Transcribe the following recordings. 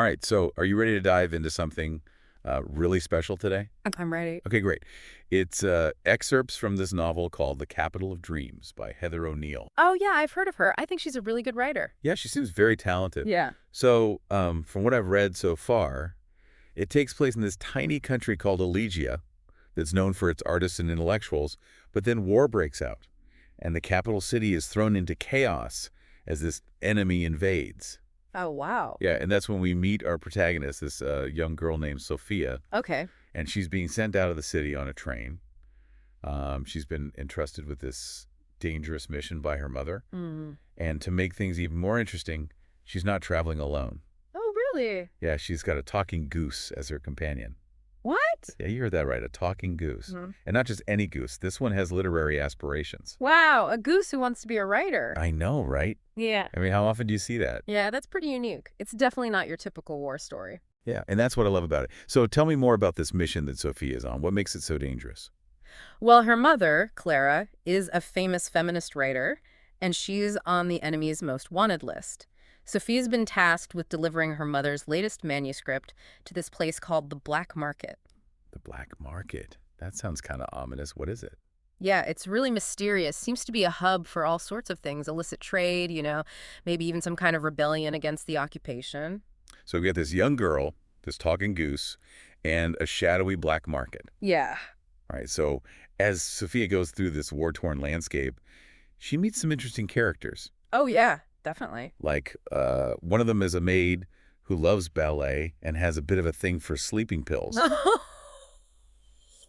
All right, so are you ready to dive into something really special today? I'm ready. Okay, great. It's excerpts from this novel called The Capital of Dreams by Heather O'Neill. Oh, yeah, I've heard of her. I think she's a really good writer. Yeah, she seems very talented. Yeah. So, from what I've read so far, it takes place in this tiny country called Elysia that's known for its artists and intellectuals, but then war breaks out, and the capital city is thrown into chaos as this enemy invades. Oh, wow. Yeah, and that's when we meet our protagonist, this young girl named Sofia, Okay. and she's being sent out of the city on a train. She's been entrusted with this dangerous mission by her mother. Mm. And to make things even more interesting, she's not traveling alone. Oh, really? Yeah, she's got a talking goose as her companion. What? Yeah, you heard that right, a talking goose. Mhm. And not just any goose. This one has literary aspirations. Wow, a goose who wants to be a writer. I know, right? Yeah. I mean, how often do you see that? Yeah, that's pretty unique. It's definitely not your typical war story. Yeah, and that's what I love about it. So tell me more about this mission that Sophia is on. What makes it so dangerous? Well, her mother, Clara, is a famous feminist writer, and she's on the enemy's most wanted list. Sophia's been tasked with delivering her mother's latest manuscript to this place called the Black Market. The black market. That sounds kind of ominous. What is it? Yeah, it's really mysterious. Seems to be a hub for all sorts of things, illicit trade, maybe even some kind of rebellion against the occupation. So we got this young girl, this talking goose, and a shadowy black market. Yeah. All right, so as Sophia goes through this war-torn landscape, she meets some interesting characters. Oh, yeah, definitely. Like, one of them is a maid who loves ballet and has a bit of a thing for sleeping pills.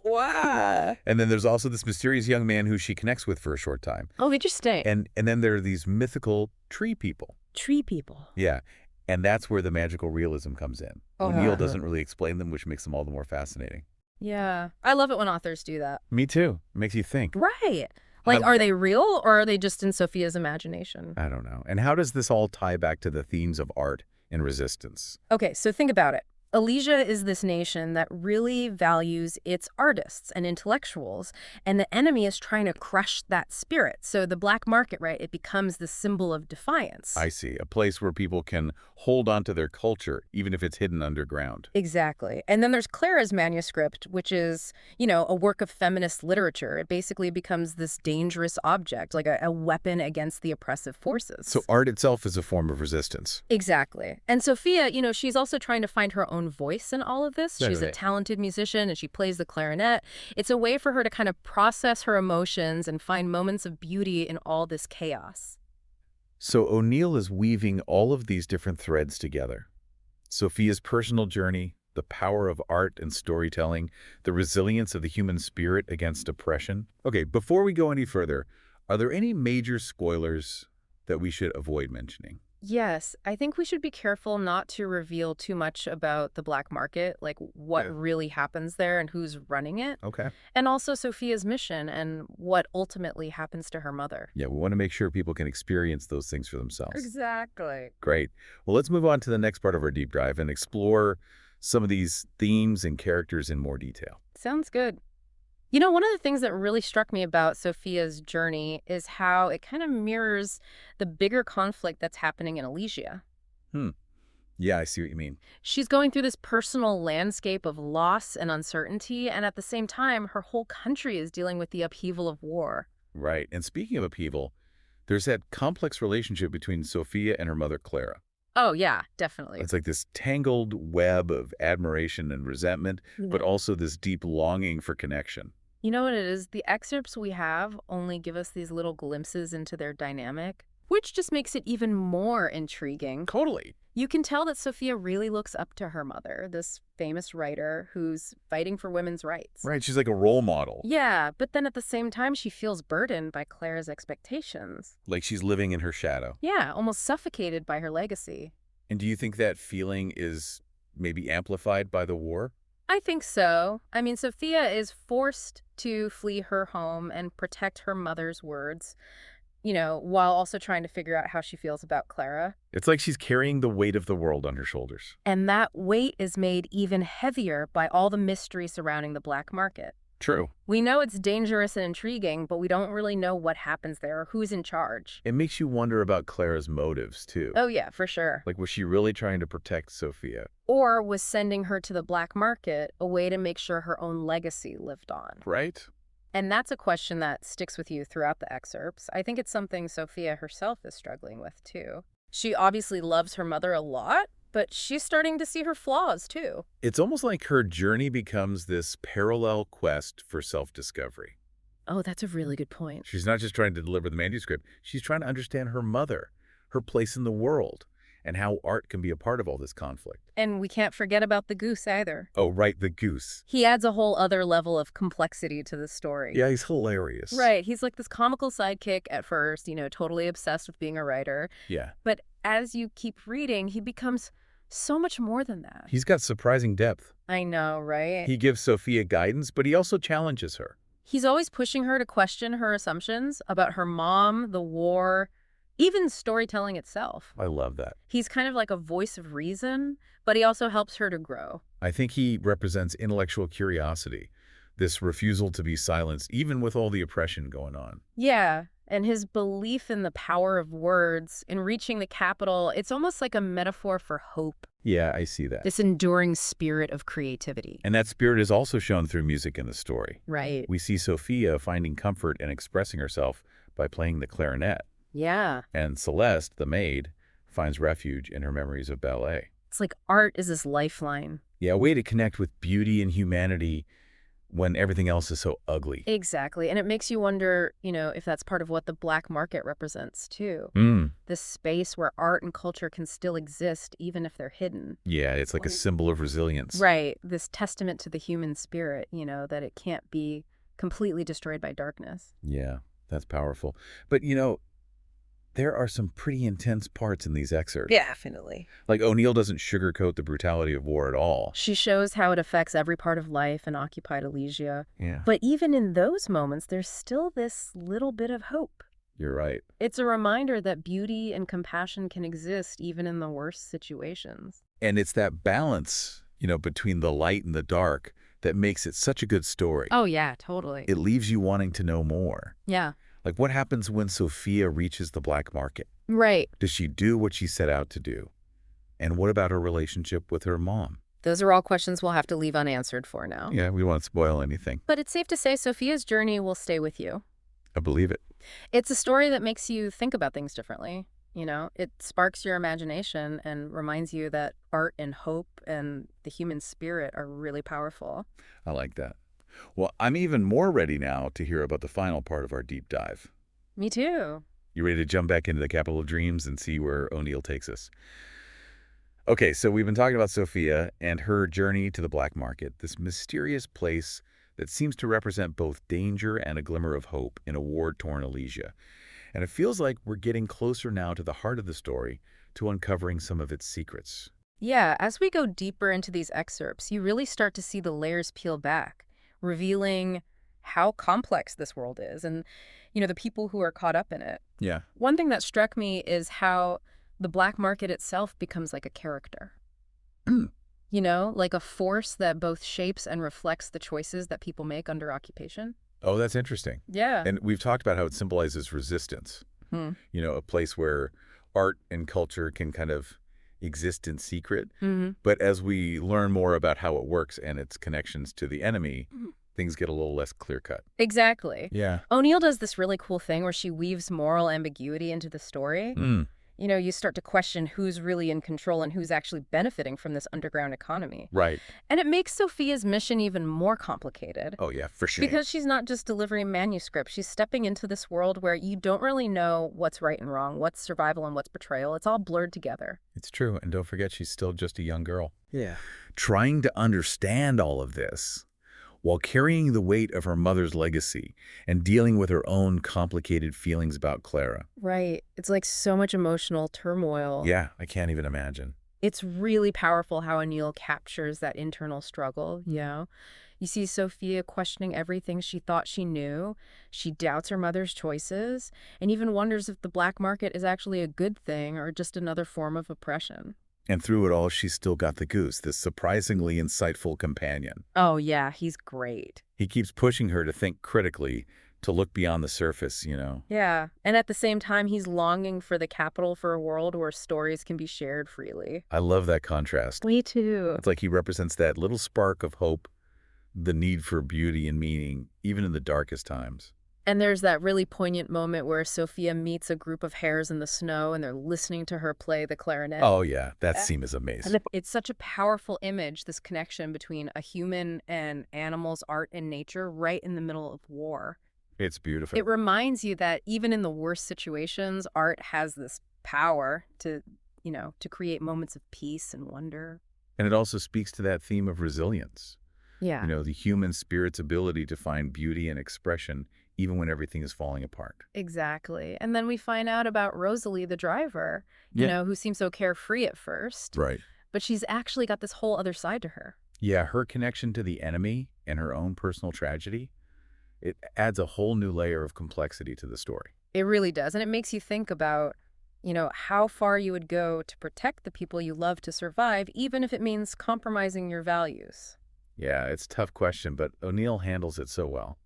Wow. And then there's also this mysterious young man who she connects with for a short time. Oh, interesting. And then there are these mythical tree people. Tree people. Yeah, and that's where the magical realism comes in. O'Neill doesn't really explain them, which makes them all the more fascinating. Yeah. I love it when authors do that. Me too. It makes you think. Right. Like, are they real or are they just in Sophia's imagination? I don't know. And how does this all tie back to the themes of art and resistance? Okay, so think about it. Elysia is this nation that really values its artists and intellectuals, and the enemy is trying to crush that spirit. So the black market, right, it becomes the symbol of defiance. I see. A place where people can hold on to their culture, even if it's hidden underground. Exactly. And then there's Clara's manuscript, which is, a work of feminist literature. It basically becomes this dangerous object, like a weapon against the oppressive forces. So art itself is a form of resistance. Exactly. And Sophia, she's also trying to find her own voice in all of this. Right, She's a right. talented musician and she plays the clarinet. It's a way for her to kind of process her emotions and find moments of beauty in all this chaos. So O'Neill is weaving all of these different threads together. Sophia's personal journey, the power of art and storytelling, the resilience of the human spirit against oppression. Okay, before we go any further, are there any major spoilers that we should avoid mentioning? Yes, I think we should be careful not to reveal too much about the black market, like what Yeah. really happens there and who's running it, Okay. and also Sophia's mission and what ultimately happens to her mother. Yeah, we want to make sure people can experience those things for themselves. Exactly. Great. Well, let's move on to the next part of our deep dive and explore some of these themes and characters in more detail. Sounds good. One of the things that really struck me about Sophia's journey is how it kind of mirrors the bigger conflict that's happening in Elysia. Yeah, I see what you mean. She's going through this personal landscape of loss and uncertainty, and at the same time, her whole country is dealing with the upheaval of war. Right. And speaking of upheaval, there's that complex relationship between Sophia and her mother, Clara. Oh, yeah, definitely. It's like this tangled web of admiration and resentment, but also this deep longing for connection. You know what it is? The excerpts we have only give us these little glimpses into their dynamic, which just makes it even more intriguing. Totally. You can tell that Sophia really looks up to her mother, this famous writer who's fighting for women's rights. Right. She's like a role model. Yeah, but then at the same time, she feels burdened by Clara's expectations. Like she's living in her shadow. Yeah, almost suffocated by her legacy. And do you think that feeling is maybe amplified by the war? I think so. I mean, Sophia is forced to flee her home and protect her mother's words, while also trying to figure out how she feels about Clara. It's like she's carrying the weight of the world on her shoulders. And that weight is made even heavier by all the mystery surrounding the black market. True. We know it's dangerous and intriguing, but we don't really know what happens there or who's in charge. It makes you wonder about Clara's motives, too. Oh yeah, for sure. Like, was she really trying to protect Sofia? Or was sending her to the black market a way to make sure her own legacy lived on? Right? And that's a question that sticks with you throughout the excerpts. I think it's something Sofia herself is struggling with, too. She obviously loves her mother a lot, but she's starting to see her flaws, too. It's almost like her journey becomes this parallel quest for self-discovery. Oh, that's a really good point. She's not just trying to deliver the manuscript. She's trying to understand her mother, her place in the world, and how art can be a part of all this conflict. And we can't forget about the goose either. Oh, right, the goose. He adds a whole other level of complexity to the story. Yeah, he's hilarious. Right. He's like this comical sidekick at first, totally obsessed with being a writer. Yeah. But as you keep reading, he becomes so much more than that. He's got surprising depth. I know, right? He gives Sofia guidance, but he also challenges her. He's always pushing her to question her assumptions about her mom, the war, even storytelling itself. I love that. He's kind of like a voice of reason, but he also helps her to grow. I think he represents intellectual curiosity, this refusal to be silenced, even with all the oppression going on. Yeah, and his belief in the power of words, in reaching the capital, it's almost like a metaphor for hope. Yeah, I see that. This enduring spirit of creativity. And that spirit is also shown through music in the story. Right. We see Sofia finding comfort and expressing herself by playing the clarinet. Yeah. And Celeste, the maid, finds refuge in her memories of ballet. It's like art is this lifeline. Yeah, a way to connect with beauty and humanity when everything else is so ugly. Exactly. And it makes you wonder, if that's part of what the black market represents, too. This space where art and culture can still exist, even if they're hidden. Yeah, it's like a symbol of resilience. Right. This testament to the human spirit, that it can't be completely destroyed by darkness. Yeah, that's powerful. But, there are some pretty intense parts in these excerpts. Yeah, definitely. Like, O'Neill doesn't sugarcoat the brutality of war at all. She shows how it affects every part of life in occupied Elysia. Yeah. But even in those moments, there's still this little bit of hope. You're right. It's a reminder that beauty and compassion can exist even in the worst situations. And it's that balance, between the light and the dark that makes it such a good story. Oh, yeah, totally. It leaves you wanting to know more. Yeah. Like, what happens when Sofia reaches the black market? Right. Does she do what she set out to do? And what about her relationship with her mom? Those are all questions we'll have to leave unanswered for now. Yeah, we won't spoil anything. But it's safe to say Sofia's journey will stay with you. I believe it. It's a story that makes you think about things differently. It sparks your imagination and reminds you that art and hope and the human spirit are really powerful. I like that. Well, I'm even more ready now to hear about the final part of our deep dive. Me too. You ready to jump back into the capital of dreams and see where O'Neill takes us? Okay, so we've been talking about Sofia and her journey to the black market, this mysterious place that seems to represent both danger and a glimmer of hope in a war-torn Elysia. And it feels like we're getting closer now to the heart of the story, to uncovering some of its secrets. Yeah, as we go deeper into these excerpts, you really start to see the layers peel back, revealing how complex this world is and, the people who are caught up in it. Yeah. One thing that struck me is how the black market itself becomes like a character. Like a force that both shapes and reflects the choices that people make under occupation. Oh, that's interesting. Yeah. And we've talked about how it symbolizes resistance. A place where art and culture can kind of exist in secret. But as we learn more about how it works and its connections to the enemy, things get a little less clear-cut. Exactly. Yeah. O'Neill does this really cool thing where she weaves moral ambiguity into the story. You start to question who's really in control and who's actually benefiting from this underground economy. Right. And it makes Sofia's mission even more complicated. Oh, yeah, for sure. Because she's not just delivering manuscripts. She's stepping into this world where you don't really know what's right and wrong, what's survival and what's betrayal. It's all blurred together. It's true. And don't forget, she's still just a young girl. Yeah. Trying to understand all of this while carrying the weight of her mother's legacy and dealing with her own complicated feelings about Clara. Right. It's like so much emotional turmoil. Yeah, I can't even imagine. It's really powerful how O'Neill captures that internal struggle, You see Sofia questioning everything she thought she knew. She doubts her mother's choices and even wonders if the black market is actually a good thing or just another form of oppression. And through it all, she's still got the goose, this surprisingly insightful companion. Oh, yeah, he's great. He keeps pushing her to think critically, to look beyond the surface. Yeah, and at the same time, he's longing for the capital for a world where stories can be shared freely. I love that contrast. Me too. It's like he represents that little spark of hope, the need for beauty and meaning, even in the darkest times. And there's that really poignant moment where Sophia meets a group of hares in the snow and they're listening to her play the clarinet. Oh, yeah, that Uh, scene is And amazing. it's such a powerful image, this connection between a human and animals, art and nature, right in the middle of war. It's beautiful. It reminds you that even in the worst situations, art has this power to create moments of peace and wonder. And it also speaks to that theme of resilience. Yeah. The human spirit's ability to find beauty and expression even when everything is falling apart. Exactly. And then we find out about Rosalie, the driver, who seems so carefree at first, Right. but she's actually got this whole other side to her. Yeah, her connection to the enemy and her own personal tragedy, it adds a whole new layer of complexity to the story. It really does. And it makes you think about, how far you would go to protect the people you love to survive, even if it means compromising your values. Yeah, it's a tough question, but O'Neill handles it so well.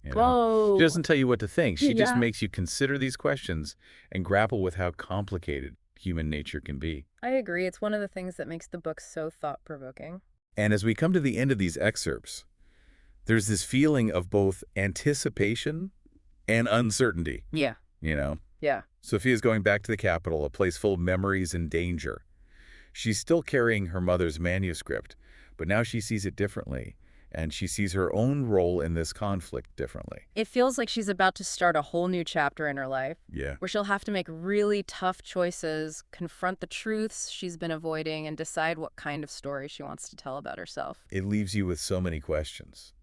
Whoa. She doesn't tell you what to think. She just Yeah. makes you consider these questions and grapple with how complicated human nature can be. I agree. It's one of the things that makes the book so thought-provoking. And as we come to the end of these excerpts, there's this feeling of both anticipation and uncertainty, Yeah. you know? Yeah. Sophia's going back to the capital, a place full of memories and danger. She's still carrying her mother's manuscript, but now she sees it differently, and she sees her own role in this conflict differently. It feels like she's about to start a whole new chapter in her life, Yeah. where she'll have to make really tough choices, confront the truths she's been avoiding, and decide what kind of story she wants to tell about herself. It leaves you with so many questions.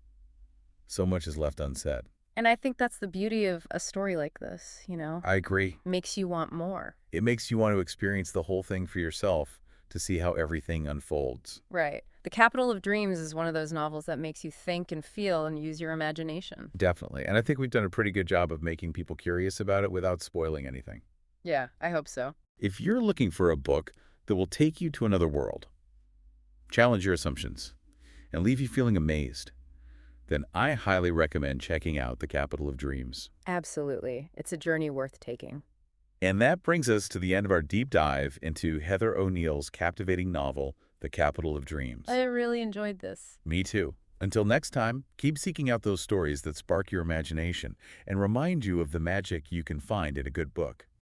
So much is left unsaid. And I think that's the beauty of a story like this, I agree. Makes you want more. It makes you want to experience the whole thing for yourself to see how everything unfolds. Right. The Capital of Dreams is one of those novels that makes you think and feel and use your imagination. Definitely. And I think we've done a pretty good job of making people curious about it without spoiling anything. Yeah, I hope so. If you're looking for a book that will take you to another world, challenge your assumptions, and leave you feeling amazed, then I highly recommend checking out The Capital of Dreams. Absolutely. It's a journey worth taking. And that brings us to the end of our deep dive into Heather O'Neill's captivating novel, The Capital of Dreams. I really enjoyed this. Me too. Until next time, keep seeking out those stories that spark your imagination and remind you of the magic you can find in a good book.